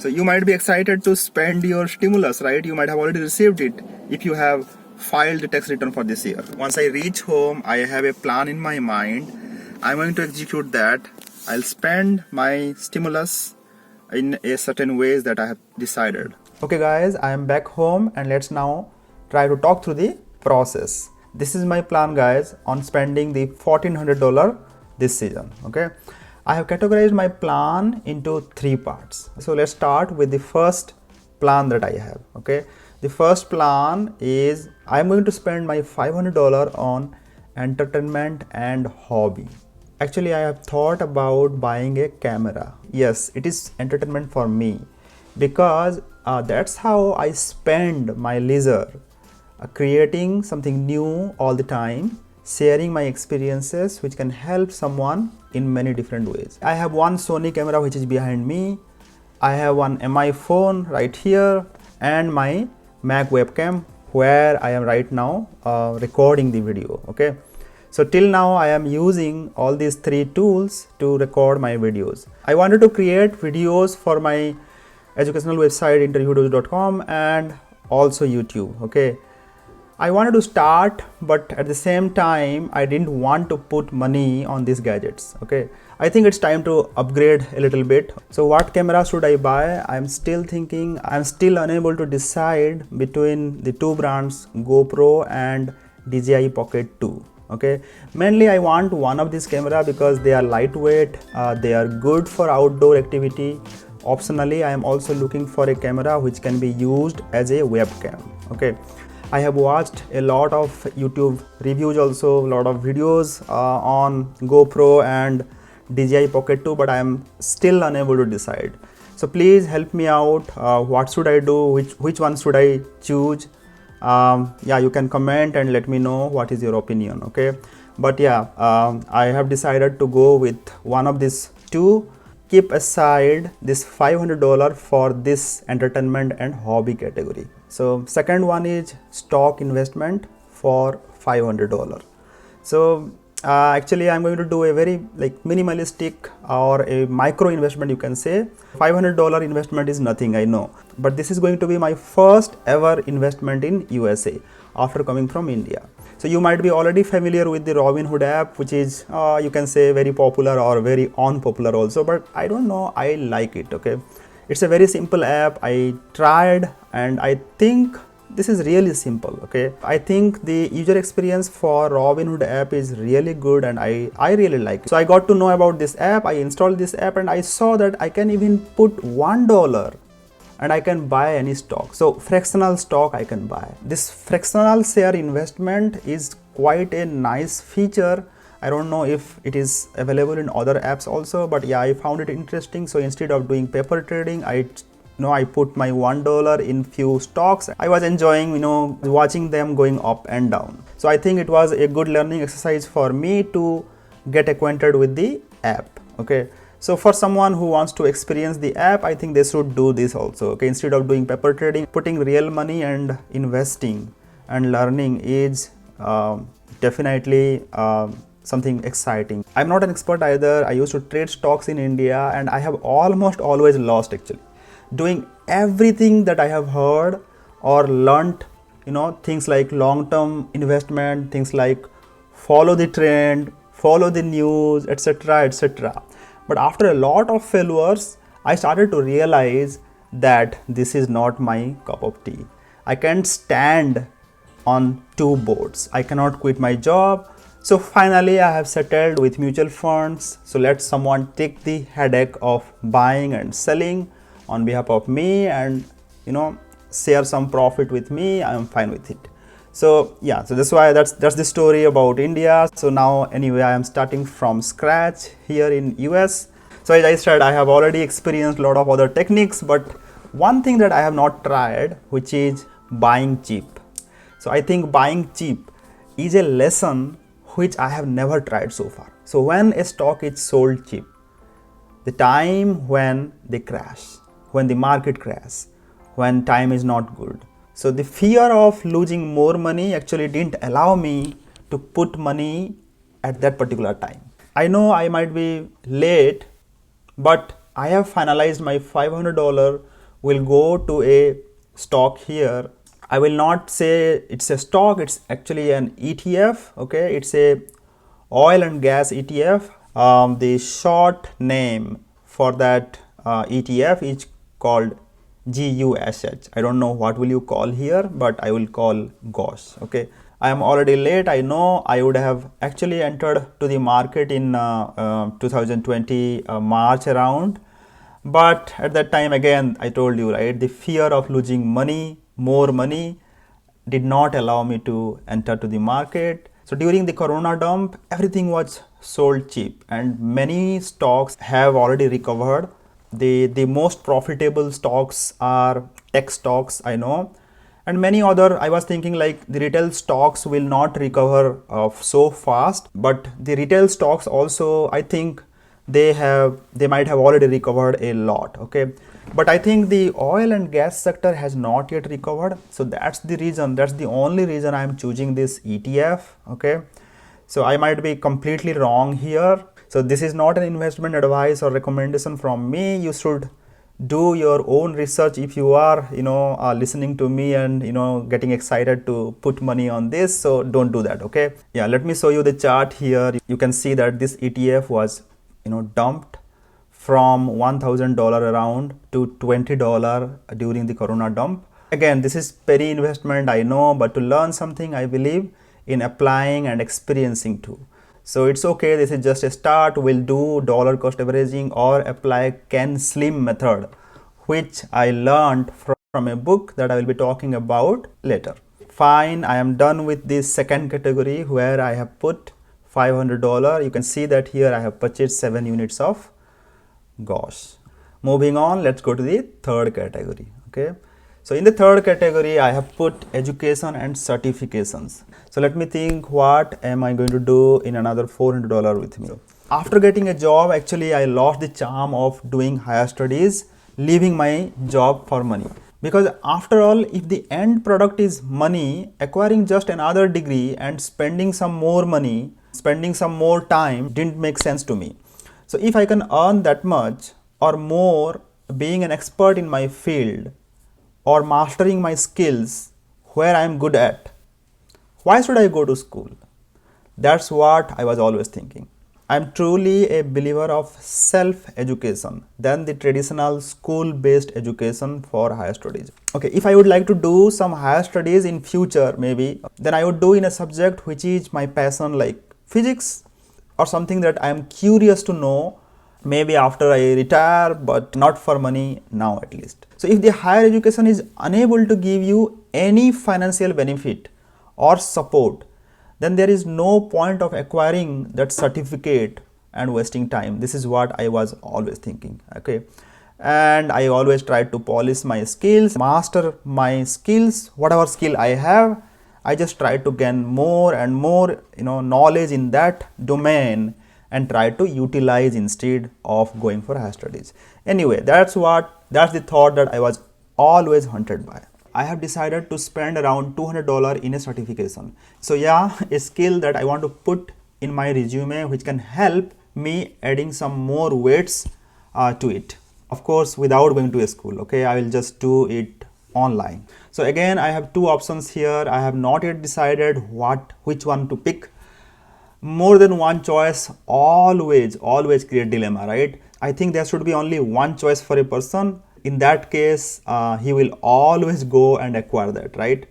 So you might be excited to spend your stimulus, right? You might have already received it if you have filed the tax return for this year. Once I reach home, I have a plan in my mind. I'm going to execute that. I'll spend my stimulus in a certain ways that I have decided. Okay guys, I am back home and let's now try to talk through the process. This is my plan guys on spending the $1,400 this season. Okay, I have categorized my plan into 3 parts. So let's start with the first plan that I have. Okay, the first plan is I'm going to spend my $500 on entertainment and hobby. Actually, I have thought about buying a camera. Yes, it is entertainment for me because that's how I spend my leisure, creating something new all the time, sharing my experiences which can help someone in many different ways. I have one Sony camera which is behind me. I have one MI phone right here and my Mac webcam where I am right now recording the video. Okay. So till now I am using all these 3 tools to record my videos. I wanted to create videos for my educational website interviewvideos.com and also YouTube. Okay, I wanted to start, but at the same time I didn't want to put money on these gadgets. Okay, I think it's time to upgrade a little bit. So what camera should I buy? I'm still thinking. I'm still unable to decide between the 2 brands, GoPro and DJI Pocket 2. Okay, mainly I want one of these camera because they are lightweight, they are good for outdoor activity. Optionally, I am also looking for a camera which can be used as a webcam. Okay, I have watched a lot of YouTube reviews, also a lot of videos on GoPro and DJI Pocket 2, but I am still unable to decide. So please help me out. What should I do? Which one should I choose? Yeah, you can comment and let me know what is your opinion. Okay, but yeah, I have decided to go with one of these 2. Keep aside this $500 for this entertainment and hobby category. So second one is stock investment for $500. So actually I'm going to do a very minimalistic or a micro investment, you can say. $500 investment is nothing, I know, but this is going to be my first ever investment in USA after coming from India. So you might be already familiar with the Robinhood app, which is you can say very popular or very unpopular also, but I don't know, I like it. Okay, it's a very simple app. I tried and I think this is really simple. Okay, I think the user experience for Robinhood app is really good and I really like it. So I got to know about this app. I installed this app and I saw that I can even put $1 and I can buy any stock. So fractional stock I can buy. This fractional share investment is quite a nice feature. I don't know if it is available in other apps also, but yeah, I found it interesting. So instead of doing paper trading, I put my $1 in few stocks. I was enjoying, watching them going up and down. So I think it was a good learning exercise for me to get acquainted with the app. Okay, so for someone who wants to experience the app, I think they should do this also. Okay, instead of doing paper trading, putting real money and investing and learning is definitely something exciting. I'm not an expert either. I used to trade stocks in India and I have almost always lost actually. Doing everything that I have heard or learnt, things like long-term investment, things like follow the trend, follow the news, etc., etc. But after a lot of failures, I started to realize that this is not my cup of tea. I can't stand on 2 boats. I cannot quit my job. So finally I have settled with mutual funds. So let someone take the headache of buying and selling on behalf of me and share some profit with me. I am fine with it. So yeah, so that's why that's the story about India. So now anyway I am starting from scratch here in US. So as I said, I have already experienced a lot of other techniques, but one thing that I have not tried, which is buying cheap. So I think buying cheap is a lesson which I have never tried so far. So when a stock is sold cheap, the time when they crash, when the market crash, when time is not good. So the fear of losing more money actually didn't allow me to put money at that particular time. I know I might be late, but I have finalized my $500 will go to a stock here. I will not say it's a stock, it's actually an ETF. Okay, it's a oil and gas ETF. The short name for that ETF is called GUSH. I don't know what will you call here, but I will call GOSH. Okay, I am already late. I know I would have actually entered to the market in 2020 March around, but at that time, again, I told you, right, the fear of losing money, more money, did not allow me to enter to the market. So during the corona dump, everything was sold cheap and many stocks have already recovered. The most profitable stocks are tech stocks, I know, and many other. I was thinking like the retail stocks will not recover so fast, but the retail stocks also, I think they might have already recovered a lot. Okay, but I think the oil and gas sector has not yet recovered, so that's the reason, that's the only reason I am choosing this ETF. Okay, so I might be completely wrong here. So this is not an investment advice or recommendation from me. You should do your own research if you are listening to me and getting excited to put money on this. So don't do that. Okay, yeah, let me show you the chart here. You can see that this ETF was dumped from $1,000 around to $20 during the corona dump. Again, this is penny investment, I know, but to learn something, I believe in applying and experiencing too. So it's okay, this is just a start. We'll do dollar cost averaging or apply Ken Slim method, which I learned from a book that I will be talking about later. Fine, I am done with this second category where I have put $500. You can see that here I have purchased 7 units of GOSH. Moving on, let's go to the third category. Okay, so in the third category I have put education and certifications. So let me think, what am I going to do in another $400 with me? After getting a job, actually I lost the charm of doing higher studies, leaving my job for money. Because after all, if the end product is money, acquiring just another degree and spending some more money, spending some more time didn't make sense to me. So if I can earn that much or more being an expert in my field or mastering my skills where I am good at, why should I go to school? That's what I was always thinking. I am truly a believer of self-education than the traditional school-based education for higher studies. Okay, if I would like to do some higher studies in future, maybe, then I would do in a subject which is my passion, like physics or something that I am curious to know, maybe after I retire, but not for money now at least. So if the higher education is unable to give you any financial benefit or support, then there is no point of acquiring that certificate and wasting time. This is what I was always thinking. Okay, and I always tried to polish my skills, master my skills, whatever skill I have. I just try to gain more and more knowledge in that domain and try to utilize instead of going for higher studies. Anyway, that's the thought that I was always haunted by. I have decided to spend around $200 in a certification. So yeah, a skill that I want to put in my resume which can help me adding some more weights to it. Of course, without going to a school. Okay, I will just do it online. So again, I have two options here. I have not yet decided which one to pick. More than one choice always create dilemma, right? I think there should be only one choice for a person. In that case, he will always go and acquire that, right?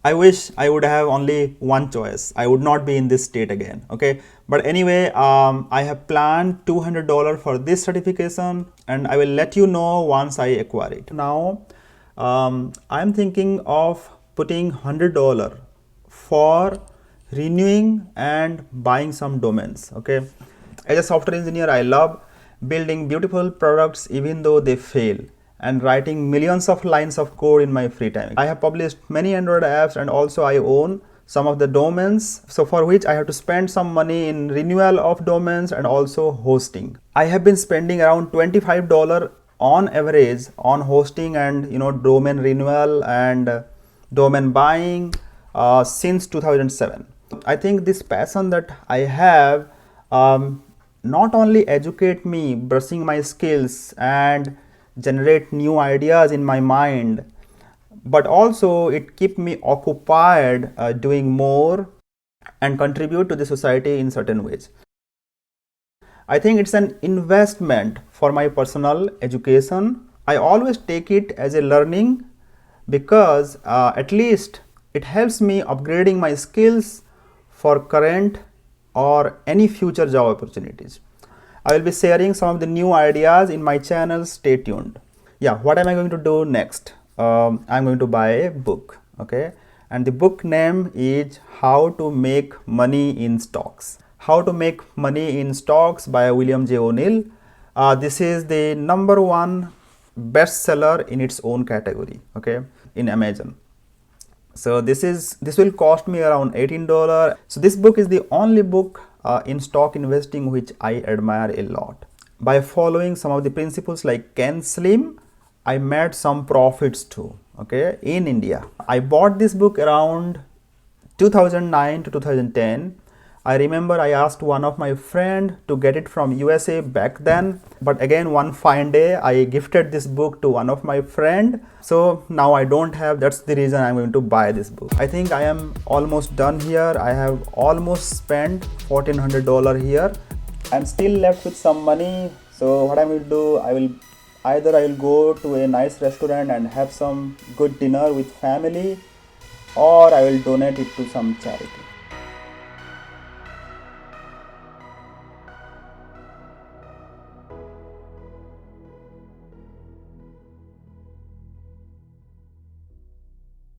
I wish I would have only one choice. I would not be in this state again. Okay, but anyway, I have planned $200 for this certification and I will let you know once I acquire it. Now I'm thinking of putting $100 for renewing and buying some domains. Okay, as a software engineer, I love building beautiful products even though they fail, and writing millions of lines of code in my free time. I have published many Android apps and also I own some of the domains, so for which I have to spend some money in renewal of domains and also hosting. I have been spending around $25 on average on hosting and domain renewal and domain buying since 2007. I think this passion that I have not only educate me, brushing my skills and generate new ideas in my mind, but also it keep me occupied doing more and contribute to the society in certain ways. I think it's an investment for my personal education. I always take it as a learning because at least it helps me upgrading my skills for current or any future job opportunities. I will be sharing some of the new ideas in my channel. Stay tuned. Yeah, what am I going to do next? I'm going to buy a book, okay? And the book name is How to Make Money in Stocks. How to Make Money in Stocks by William J. O'Neill. This is the #1 bestseller in its own category, okay, in Amazon. So this will cost me around $18. So this book is the only book in stock investing which I admire a lot. By following some of the principles like Ken Slim, I made some profits too, okay, in India. I bought this book around 2009 to 2010. I remember I asked one of my friend to get it from USA back then, but again one fine day I gifted this book to one of my friend. So now I don't have, that's the reason I'm going to buy this book. I think I am almost done here. I have almost spent $1,400 here. I'm still left with some money. So what I'm going to do, I will go to a nice restaurant and have some good dinner with family, or I will donate it to some charity.